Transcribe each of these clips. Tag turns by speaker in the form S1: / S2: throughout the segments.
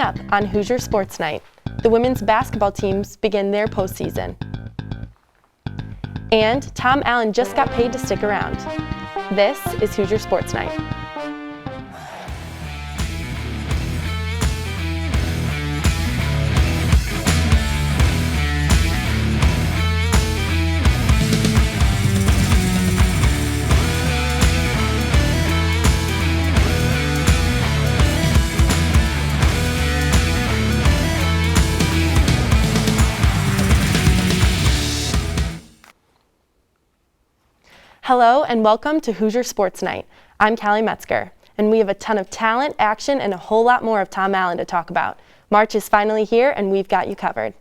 S1: up on Hoosier Sports Nite. The women's basketball teams begin their postseason. And Tom Allen just got paid to stick around. This is Hoosier Sports Nite. Hello and welcome to Hoosier Sports Nite. I'm Callie Metzger, and we have a ton of talent, action, and a whole lot more of Tom Allen to talk about. March is finally here, and we've got you covered.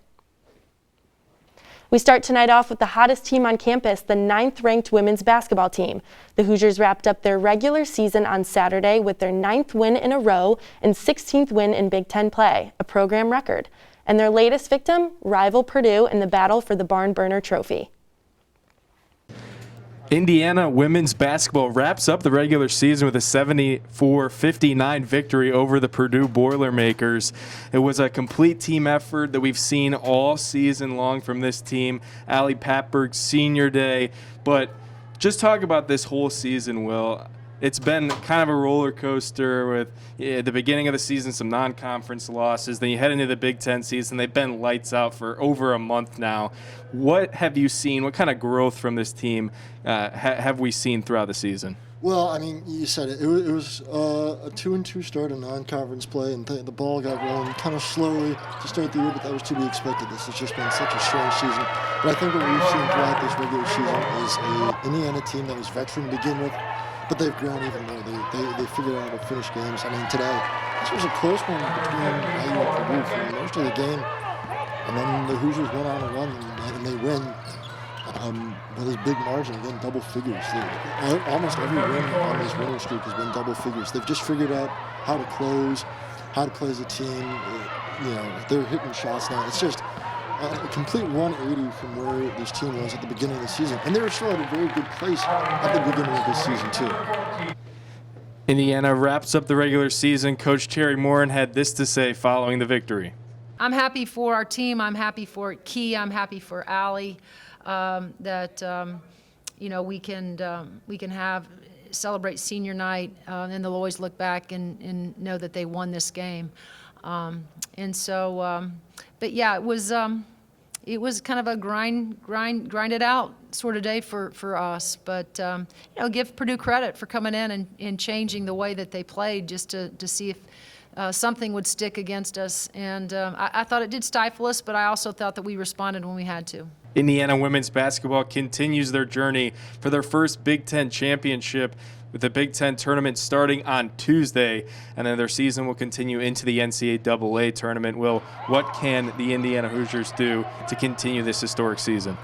S1: We start tonight off with the hottest team on campus, the 9th-ranked women's basketball team. The Hoosiers wrapped up their regular season on Saturday with their 9th win in a row and 16th win in Big Ten play, a program record. And their latest victim, rival Purdue, in the battle for the Barn Burner Trophy.
S2: Indiana women's basketball wraps up the regular season with a 74-59 victory over the Purdue Boilermakers. It was a complete team effort that we've seen all season long from this team. Allie Patberg's senior day. But just talk about this whole season, Will. It's been kind of a roller coaster with at the beginning of the season some non-conference losses. Then you head into the Big Ten season. They've been lights out for over a month now. What have you seen? What kind of growth from this team have we seen throughout the season?
S3: Well, I mean, you said it. It was a 2-2 start in non-conference play, and the ball got rolling kind of slowly to start the year, but that was to be expected. This has just been such a strong season. But I think what we've seen throughout this regular season is an Indiana team that was veteran to begin with, but they've grown even more. They figured out how to finish games. I mean, today, this was a close one between IU and Purdue for most of the game. And then the Hoosiers went on a run, and they win with this big margin, again, double figures. Almost every win on this winning streak has been double figures. They've just figured out how to close, how to play as a team. They're hitting shots now. It's just a complete 180 from where this team was at the beginning of the season. And they were still at a very good place at the beginning of this season, too.
S2: Indiana wraps up the regular season. Coach Terry Morin had this to say following the victory.
S4: I'm happy for our team. I'm happy for Key. I'm happy for Allie that we can celebrate senior night, and they'll always look back and know that they won this game. But yeah, it was kind of a grind it out sort of day for us. But give Purdue credit for coming in and changing the way that they played just to see if something would stick against us. And I thought it did stifle us, but I also thought that we responded when we had to.
S2: Indiana women's basketball continues their journey for their first Big Ten championship, with the Big Ten tournament starting on Tuesday, and then their season will continue into the NCAA tournament. Will, what can the Indiana Hoosiers do to continue this historic season?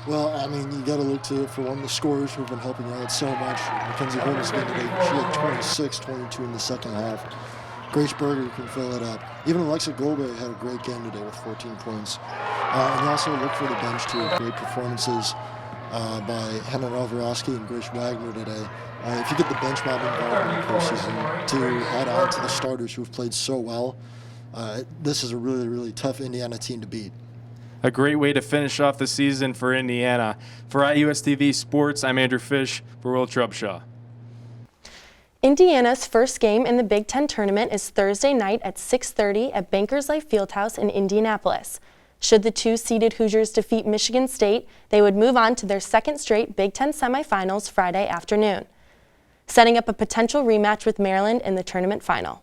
S3: Well, I mean, you got to look to, for one, the scorers who've been helping out so much. Mackenzie Holmes again today, she had 26, 22 in the second half. Grace Berger can fill it up. Even Alexa Golbe had a great game today with 14 points. And you also look for the bench, too. Great performances by Hannah Alvarowski and Grace Wagner today. If you get the bench mob involved in the postseason to add on to the starters who have played so well, this is a really, really tough Indiana team to beat.
S2: A great way to finish off the season for Indiana. For IUSTV Sports, I'm Andrew Fish for Will Trubshaw.
S1: Indiana's first game in the Big Ten tournament is Thursday night at 6:30 at Bankers Life Fieldhouse in Indianapolis. Should the two-seeded Hoosiers defeat Michigan State, they would move on to their second straight Big Ten semifinals Friday afternoon, setting up a potential rematch with Maryland in the tournament final.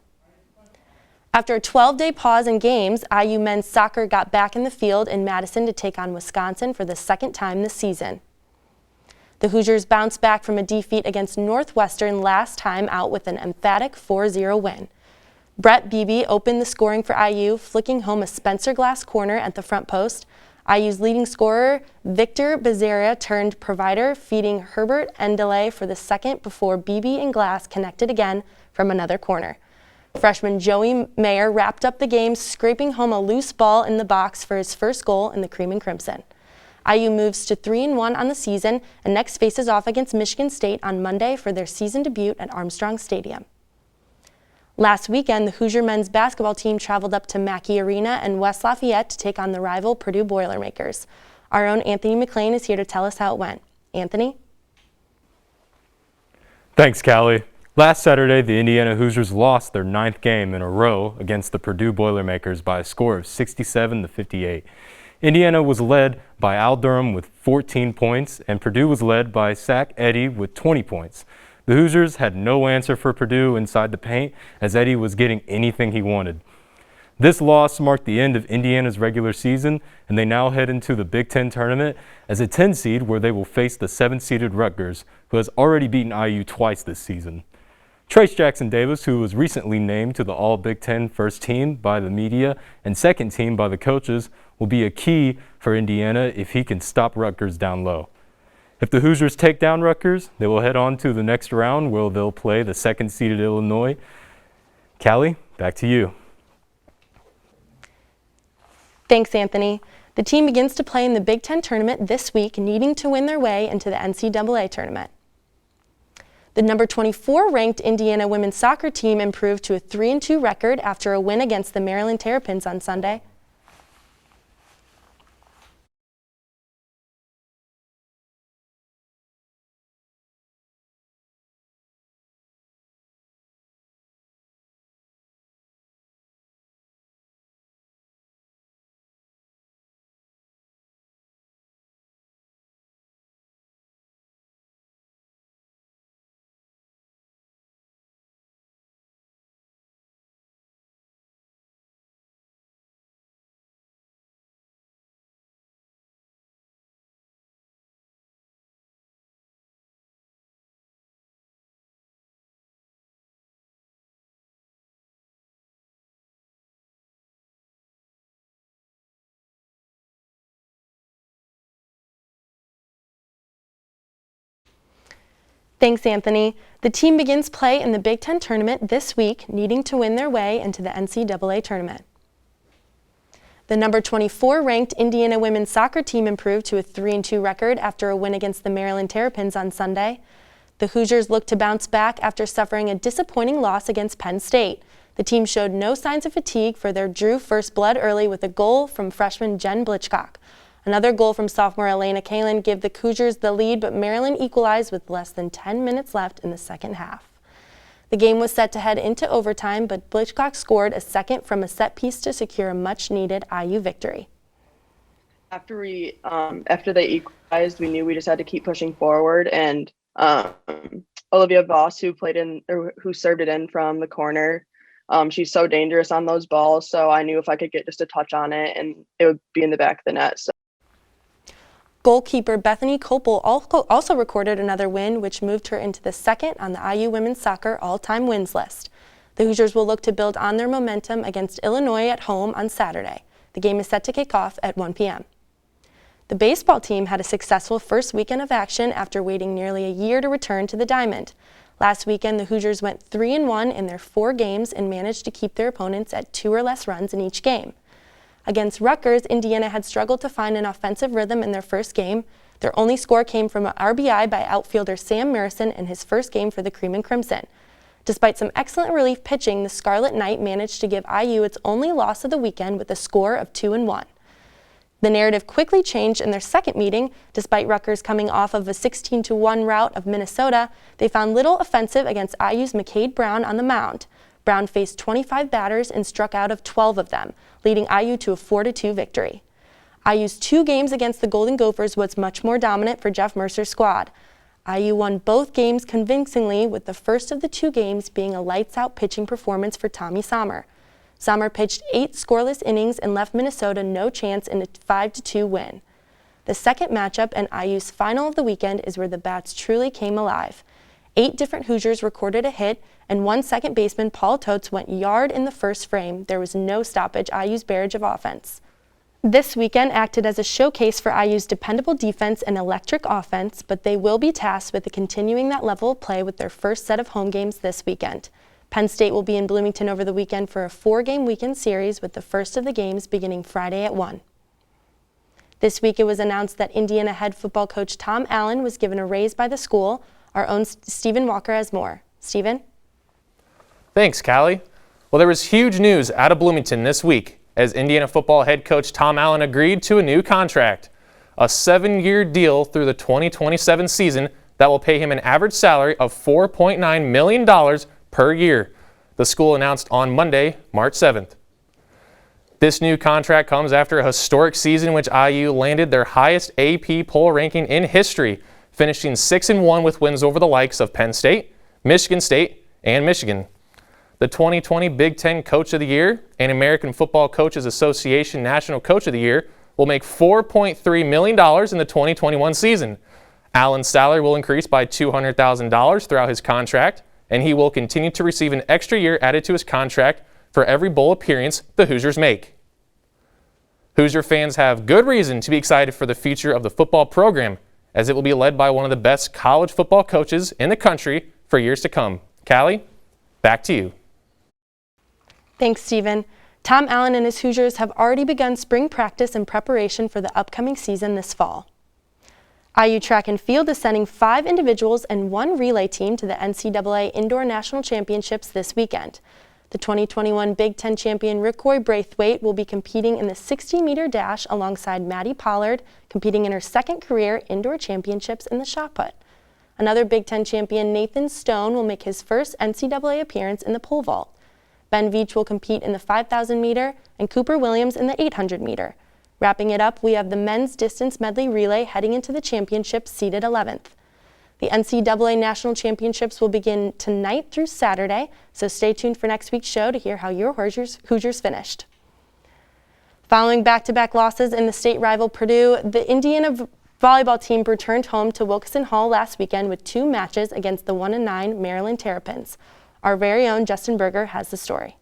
S1: After a 12-day pause in games, IU men's soccer got back in the field in Madison to take on Wisconsin for the second time this season. The Hoosiers bounced back from a defeat against Northwestern last time out with an emphatic 4-0 win. Brett Beebe opened the scoring for IU, flicking home a Spencer Glass corner at the front post. IU's leading scorer, Victor Becerra, turned provider, feeding Herbert Endele for the second before Beebe and Glass connected again from another corner. Freshman Joey Mayer wrapped up the game, scraping home a loose ball in the box for his first goal in the Cream and Crimson. IU moves to 3-1 on the season and next faces off against Michigan State on Monday for their season debut at Armstrong Stadium. Last weekend, the Hoosier men's basketball team traveled up to Mackey Arena and West Lafayette to take on the rival Purdue Boilermakers. Our own Anthony McLean is here to tell us how it went. Anthony?
S5: Thanks, Callie. Last Saturday, the Indiana Hoosiers lost their 9th game in a row against the Purdue Boilermakers by a score of 67-58. Indiana was led by Al Durham with 14 points, and Purdue was led by Sack Eddy with 20 points. The Hoosiers had no answer for Purdue inside the paint, as Eddy was getting anything he wanted. This loss marked the end of Indiana's regular season, and they now head into the Big Ten tournament as a 10 seed where they will face the 7-seeded Rutgers, who has already beaten IU twice this season. Trace Jackson-Davis, who was recently named to the All-Big Ten first team by the media and second team by the coaches, will be a key for Indiana if he can stop Rutgers down low. If the Hoosiers take down Rutgers, they will head on to the next round where they'll play the 2nd-seeded Illinois. Callie, back to you.
S1: Thanks, Anthony. The team begins to play in the Big Ten tournament this week, needing to win their way into the NCAA tournament. The number 24 ranked Indiana women's soccer team improved to a 3-2 record after a win against the Maryland Terrapins on Sunday. Thanks, Anthony. The team begins play in the Big Ten tournament this week, needing to win their way into the NCAA tournament. The number 24 ranked Indiana women's soccer team improved to a 3-2 record after a win against the Maryland Terrapins on Sunday. The Hoosiers look to bounce back after suffering a disappointing loss against Penn State. The team showed no signs of fatigue for their drew first blood early with a goal from freshman Jen Blitchcock. Another goal from sophomore Elena Kalin gave the Hoosiers the lead, but Maryland equalized with less than 10 minutes left in the second half. The game was set to head into overtime, but Blitchcock scored a second from a set piece to secure a much-needed IU victory.
S6: After they equalized, we knew we just had to keep pushing forward, and Olivia Voss, who served it in from the corner, she's so dangerous on those balls, so I knew if I could get just a touch on it, and it would be in the back of the net. So.
S1: Goalkeeper Bethany Copel also recorded another win, which moved her into the second on the IU women's soccer all-time wins list. The Hoosiers will look to build on their momentum against Illinois at home on Saturday. The game is set to kick off at 1 p.m. The baseball team had a successful first weekend of action after waiting nearly a year to return to the diamond. Last weekend, the Hoosiers went 3-1 in their 4 games and managed to keep their opponents at 2 or less runs in each game. Against Rutgers, Indiana had struggled to find an offensive rhythm in their first game. Their only score came from an RBI by outfielder Sam Marison in his first game for the Cream and Crimson. Despite some excellent relief pitching, the Scarlet Knight managed to give IU its only loss of the weekend with a score of 2-1. The narrative quickly changed in their second meeting. Despite Rutgers coming off of a 16-1 rout of Minnesota, they found little offensive against IU's McCade Brown on the mound. Brown faced 25 batters and struck out of 12 of them, leading IU to a 4-2 victory. IU's 2 games against the Golden Gophers was much more dominant for Jeff Mercer's squad. IU won both games convincingly, with the first of the 2 games being a lights-out pitching performance for Tommy Sommer. Sommer pitched 8 scoreless innings and left Minnesota no chance in a 5-2 win. The second matchup and IU's final of the weekend is where the bats truly came alive. 8 different Hoosiers recorded a hit, and one second baseman, Paul Totes, went yard in the first frame. There was no stoppage IU's barrage of offense. This weekend acted as a showcase for IU's dependable defense and electric offense, but they will be tasked with continuing that level of play with their first set of home games this weekend. Penn State will be in Bloomington over the weekend for a 4-game weekend series, with the first of the games beginning Friday at 1. This week it was announced that Indiana head football coach Tom Allen was given a raise by the school. Our own Stephen Walker has more. Stephen?
S7: Thanks, Callie. Well, there was huge news out of Bloomington this week as Indiana football head coach Tom Allen agreed to a new contract, a 7-year deal through the 2027 season that will pay him an average salary of $4.9 million per year, the school announced on Monday, March 7th. This new contract comes after a historic season in which IU landed their highest AP poll ranking in history, finishing 6-1 with wins over the likes of Penn State, Michigan State, and Michigan. The 2020 Big Ten Coach of the Year and American Football Coaches Association National Coach of the Year will make $4.3 million in the 2021 season. Allen's salary will increase by $200,000 throughout his contract, and he will continue to receive an extra year added to his contract for every bowl appearance the Hoosiers make. Hoosier fans have good reason to be excited for the future of the football program, as it will be led by one of the best college football coaches in the country for years to come. Callie, back to you.
S1: Thanks, Stephen. Tom Allen and his Hoosiers have already begun spring practice in preparation for the upcoming season this fall. IU Track and Field is sending 5 individuals and 1 relay team to the NCAA Indoor National Championships this weekend. The 2021 Big Ten champion Rickoy Braithwaite will be competing in the 60-meter dash alongside Maddie Pollard, competing in her second career indoor championships in the shot put. Another Big Ten champion, Nathan Stone, will make his first NCAA appearance in the pole vault. Ben Veach will compete in the 5,000-meter and Cooper Williams in the 800-meter. Wrapping it up, we have the men's distance medley relay heading into the championships seeded 11th. The NCAA National Championships will begin tonight through Saturday, so stay tuned for next week's show to hear how your Hoosiers finished. Following back-to-back losses in the state rival Purdue, the Indiana volleyball team returned home to Wilkinson Hall last weekend with 2 matches against the 1-9 Maryland Terrapins. Our very own Justin Berger has the story.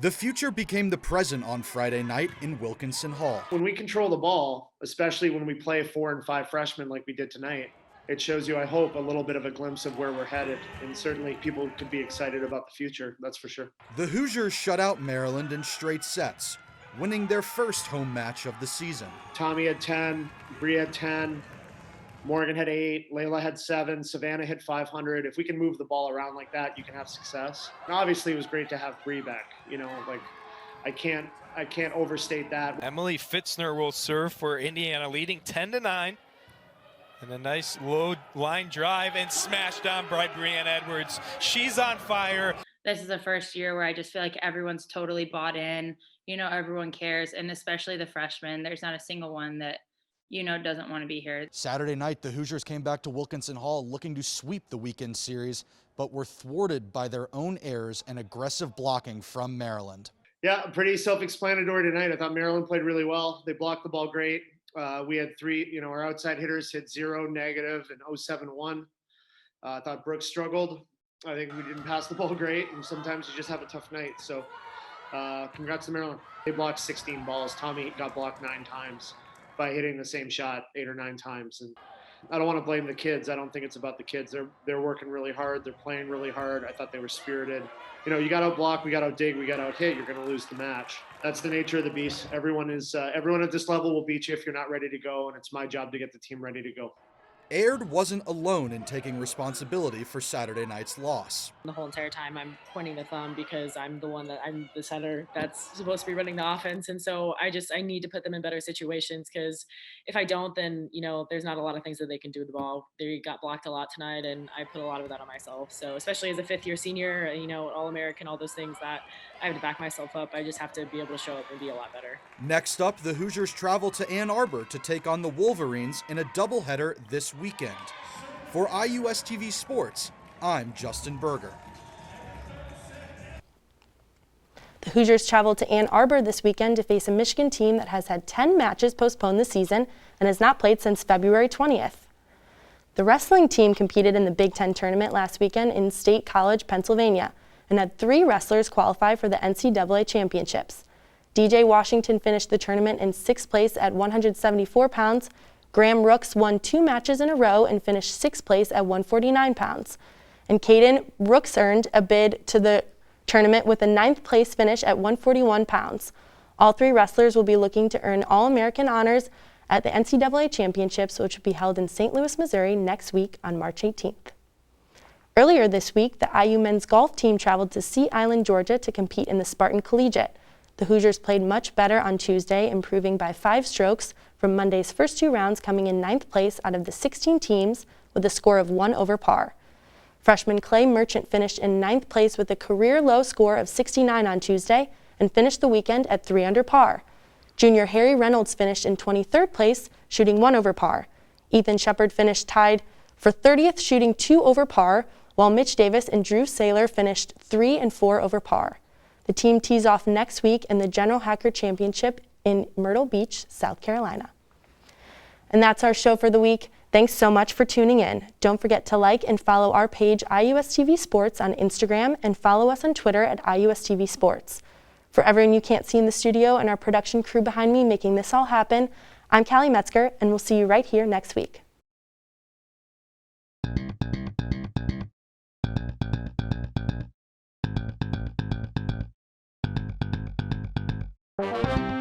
S8: The future became the present on Friday night in Wilkinson Hall.
S9: When we control the ball, especially when we play 4 and 5 freshmen like we did tonight, it shows you, I hope, a little bit of a glimpse of where we're headed. And certainly people could be excited about the future, that's for sure.
S8: The Hoosiers shut out Maryland in straight sets, winning their first home match of the season.
S9: Tommy had 10, Bree had 10, Morgan had 8, Layla had 7, Savannah hit 500. If we can move the ball around like that, you can have success. And obviously, it was great to have Bree back. You know, like I can't overstate that.
S10: Emily Fitzner will serve for Indiana, leading 10-9. And a nice low line drive and smashed on by Brianne Edwards. She's on fire.
S11: This is the first year where I just feel like everyone's totally bought in. You know, everyone cares, and especially the freshmen. There's not a single one that, you know, doesn't want to be here.
S8: Saturday night, the Hoosiers came back to Wilkinson Hall looking to sweep the weekend series, but were thwarted by their own errors and aggressive blocking from Maryland.
S9: Yeah, pretty self-explanatory tonight. I thought Maryland played really well. They blocked the ball great. We had 3, you know, our outside hitters hit 0, negative, and 0-7-1. I thought Brooks struggled. I think we didn't pass the ball great, and sometimes you just have a tough night. So congrats to Maryland. They blocked 16 balls. Tommy got blocked 9 times by hitting the same shot 8 or 9 times. And I don't want to blame the kids. I don't think it's about the kids. They're working really hard. They're playing really hard. I thought they were spirited. You know, you got to block, we got to dig, we got to hit. You're going to lose the match. That's the nature of the beast. Everyone at this level will beat you if you're not ready to go, and it's my job to get the team ready to go.
S8: Aird wasn't alone in taking responsibility for Saturday night's loss.
S12: The whole entire time I'm pointing the thumb because I'm the center that's supposed to be running the offense. And so I need to put them in better situations, because if I don't, then, you know, there's not a lot of things that they can do with the ball. They got blocked a lot tonight, and I put a lot of that on myself. So especially as a 5th-year senior, you know, All-American, all those things that I have to back myself up. I just have to be able to show up and be a lot better.
S8: Next up, the Hoosiers travel to Ann Arbor to take on the Wolverines in a doubleheader this weekend. For IUS TV Sports, I'm Justin Berger.
S1: The Hoosiers travel to Ann Arbor this weekend to face a Michigan team that has had 10 matches postponed this season and has not played since February 20th. The wrestling team competed in the Big Ten tournament last weekend in State College, Pennsylvania, and had 3 wrestlers qualify for the NCAA championships. DJ Washington finished the tournament in 6th place at 174 pounds. Graham Rooks won 2 matches in a row and finished 6th place at 149 pounds. And Caden Rooks earned a bid to the tournament with a 9th place finish at 141 pounds. All 3 wrestlers will be looking to earn All-American honors at the NCAA championships, which will be held in St. Louis, Missouri next week on March 18th. Earlier this week, the IU men's golf team traveled to Sea Island, Georgia to compete in the Spartan Collegiate. The Hoosiers played much better on Tuesday, improving by 5 strokes from Monday's first 2 rounds, coming in 9th place out of the 16 teams with a score of 1 over par. Freshman Clay Merchant finished in 9th place with a career-low score of 69 on Tuesday and finished the weekend at 3 under par. Junior Harry Reynolds finished in 23rd place, shooting 1 over par. Ethan Shepard finished tied for 30th, shooting 2 over par, while Mitch Davis and Drew Saylor finished 3 and 4 over par. The team tees off next week in the General Hacker Championship in Myrtle Beach, South Carolina. And that's our show for the week. Thanks so much for tuning in. Don't forget to like and follow our page IUSTV Sports on Instagram and follow us on Twitter at IUSTV Sports. For everyone you can't see in the studio and our production crew behind me making this all happen, I'm Callie Metzger, and we'll see you right here next week.
S13: Thank you.